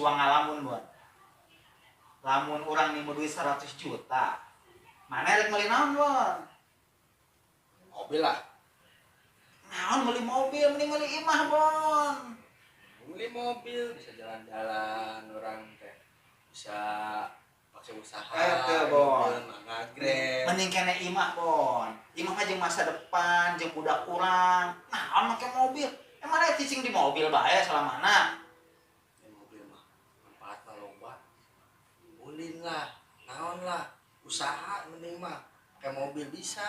suang ngalamun bon. Lamun orang nih mau duit 100 juta. Mana rek meuli naon bon? Mobil lah. Naon meuli mobil, mending meuli imah bon. Beli mobil bisa jalan-jalan orang teh. Bisa pakai usaha. Bon. Ngagrek. Mending kene imah bon. Imah mah jeung masa depan, jeung budak urang. Naon make mobil? Emang ada cicing di mobil bae selamana? Mobil mah manfaatna loba. Ulin lah, naon lah, usaha mending mah. Kayak mobil bisa.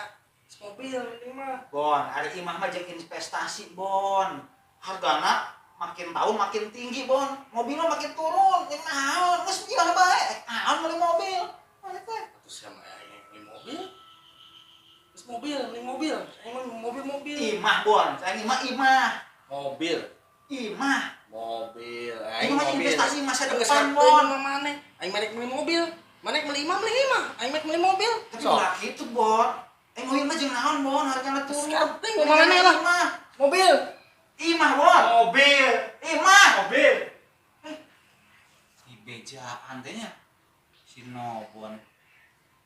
Mobil mending mah. Bon, ada imah mah jeung investasi bon. Hargana makin tahun makin tinggi bon. Mobilnya makin turun. Yang naon? Geus jual bae. Naon meuli mobil? Mana teh? Atuh sama ini mobil. Terus mobil, mending mobil. Mobil. Imah bon, saya imah. Mobil. Imah. Mobil. Ini mah investasi masa Geus depan bon. bon. Mana? Aing merek meuli mobil. Mana meuli imah. Aing merek meuli mobil. Tapi ulah gitu bon. Mobil mah jeung naon bon, hargana turun. Sekarang ngomong mana lah? Imah. Mobil. Imah bon. Mobil. Imah. Mobil. Di bejaan teh nya. Si Nobon.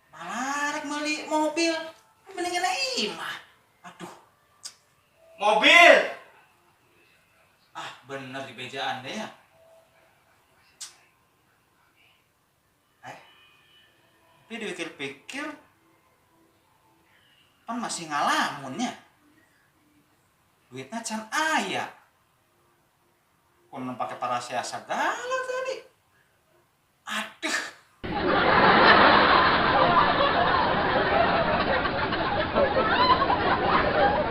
Malah rek meuli mobil. Mendingan imah. Aduh. Mobil. Ah, bener di bejaan deh ya. Tapi dipikir-pikir kan masih ngalamunnya. Duitnya can aya. Kudu pake parasia segala